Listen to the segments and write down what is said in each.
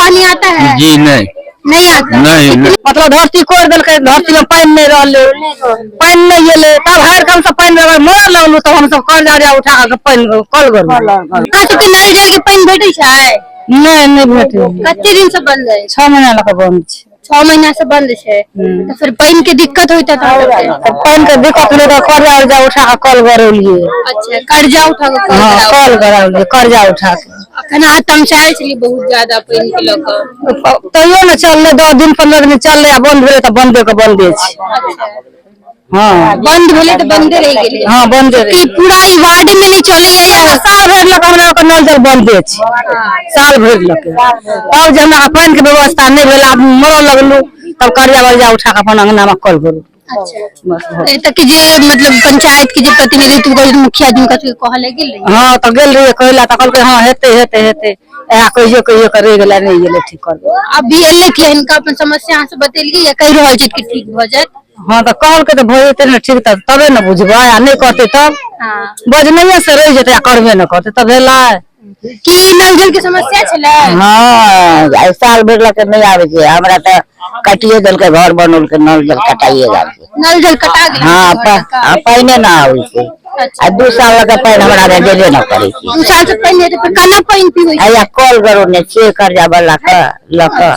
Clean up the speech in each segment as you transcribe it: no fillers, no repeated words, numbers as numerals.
पानी आता है? जी नहीं आता। नहीं मतलब धरती कोड़ दिल धरती में पानी नहीं रहा पानी नहीं एले तब हर कम से पानी मोर लगलू तब हम सब कर्जा उठा के पानी कल कर नल जल के पानी भेटे छै? नहीं भेटे। कते दिन से बंद है? 6 महीना लगा बंद 6 महीना से बंद है। तो फिर पानी के दिक्कत होता था? पानी के दिक्कत नहीं तो कर्जा उठा के कल करलिए। अच्छा कर्जा उठा के कल करलिए कर्जा उठा के अखना तमसाए छली बहुत ज्यादा पानी के लोग तैयो न चलले 10 दिन 15 दिन चलले बंद भेले त बंदे के बंदे छै। हाँ बंद भेले तो बंदे रह गेले। हाँ बंदे रह पूरा ई वार्ड में नहीं चले या साल भर लग हमरा के नल जल बंदे छै। साल भर लग और जे हमरा पानी के व्यवस्था नहीं भेल आदमी मरऽ लगलू तब कर्जा उठा के अपन अंगना में कल करू। अच्छा कि जे मतलब पंचायत के जे प्रतिनिधित्व कर मुखिया जी का कहले गेल? हां त गेल रही कहला त कहलकै हां हेते आ कहियो करे गेला नहीं गेले ठीक कर। अभी एले कि इनका अपन समस्या से बतेलिए या कह रहल छै कि ठीक भ जात? हां त कहलकै त भ जेते न ठीक त तबे न बुझबै आ नहीं कहते तब हां बजनैया से रह जेते आ करबे न करते तब भेला कि नल जल के समस्या छले। हां साल भर लके नहीं आवे छै हमरा त कटिए दल के घर बनल के नल जल कटाइए जा नल जल कटा गेल। हां पानी ना आवे छै आ 2 साल लगे पानी हमरा रे देबे न करे छै। 2 साल से पहले तो कने पानी पीबै छै? आया कॉल करो ने छे कर्जा वाला का लका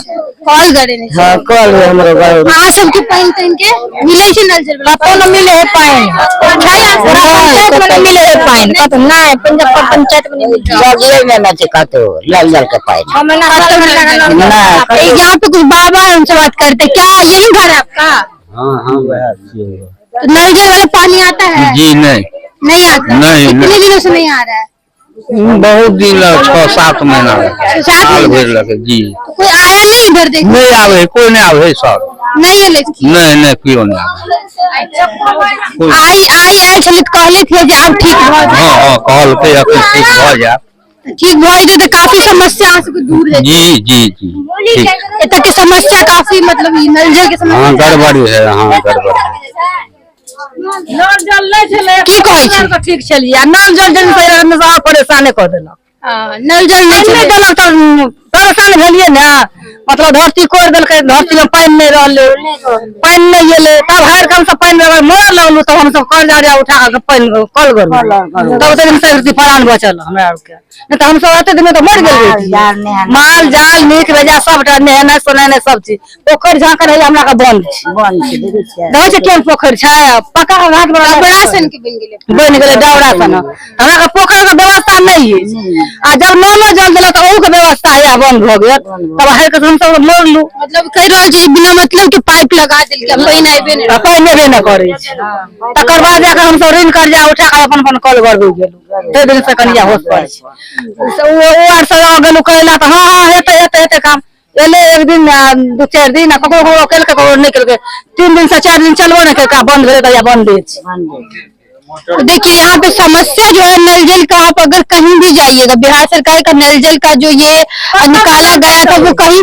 कॉल करे ने। हां कॉल हमरो घर आ सब के पानी तन के मिलै छै नल जल वाला? कतौ न मिले है पानी पंचायत में मिले है पानी कतौ नहीं पंचायत में नहीं जगले में न छै कतौ नल जल के पानी ना यहाँ पे कुछ बाबा है उनसे बात करते। क्या यही घर है आपका? हाँ तो नल जल वाला पानी आता है? जी नहीं आता। नहीं कितने दिनों से नहीं आ रहा है? बहुत दिन लग 6-7 महीना साल भर लगे जी। तो कोई आया नहीं इधर देख? नहीं आवे कोई नहीं आवे सब नहीं एले नहीं क्यों नहीं आवे आई छले कहले थे जे अब ठीक भ जाए। हां कहल के अखन ठीक भ जाए। ठीक भ जाए तो काफी समस्या से दूर है। जी ठीक एत के समस्या काफी मतलब नल जल के समस्या। हां गड़बड़ी है। हां गड़बड़ी नल जल नहीं छले की कहै छै ठीक छलिए नल जल जन से परेशान कर देलक। नल जल नहीं देलक त परेशान भेलिए ना मतलब धरती कोड़ दिल धरती में पानी नहीं रहा पानी नहीं एले तब हर कम से पानी मोर लगलू तब हम सब कर्जा उठा के पानी कल करू तब दिन से फरान बचल हमरा के नहीं तो हम सब एते दिन तो मर गेल। माल जाल नीक बेजा सबटा नहेनाइ सोनेनाइ सब चीज पोखर झांकर है हमरा के बंद देखे छै केन पोखर छै पक्का घाट बड़ा सन के बन गेले डावरा सन हमरा के पोखर के व्यवस्था नहीं है आ जब नलो जल देला तो ऊ के व्यवस्था है बंद भ गेल तब हर के हम सब मोरलू। मतलब कह रहल छै बिना मतलब के पाइप लगा देल के पानी आइबे नहीं पानी न करे छै तकर बाद जाके हम सब ऋण कर्जा उठा के अपन कल गड़बे गेलू ते दिन से कनिया होश पड़े छै ओ आर सब आ गेलू कहला त हां हेते काम एले एक दिन 2-4 दिन ककरो केल के ककरो नहीं केल के 3 दिन से 4 दिन चलबो न के बंद भेले त या बंद छै। तो देखिए यहाँ पे समस्या जो है नल जल का आप अगर कहीं भी जाइएगा बिहार सरकार का नल जल का जो ये निकाला गया था वो कहीं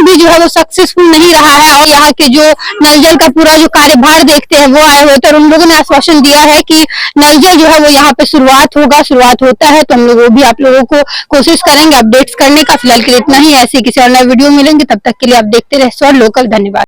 भी जो है वो सक्सेसफुल नहीं रहा है। और यहाँ के जो नल जल का पूरा जो कार्यभार देखते हैं वो आए हुए थे और उन लोगों ने आश्वासन दिया है कि नल जल जो है वो यहाँ पे शुरुआत होता है तो हम लोग वो भी आप लोगों को कोशिश करेंगे अपडेट्स करने का। फिलहाल के लिए इतना ही, ऐसे किसी और नए वीडियो मिलेंगे तब तक के लिए आप देखते रहे लोकल। धन्यवाद।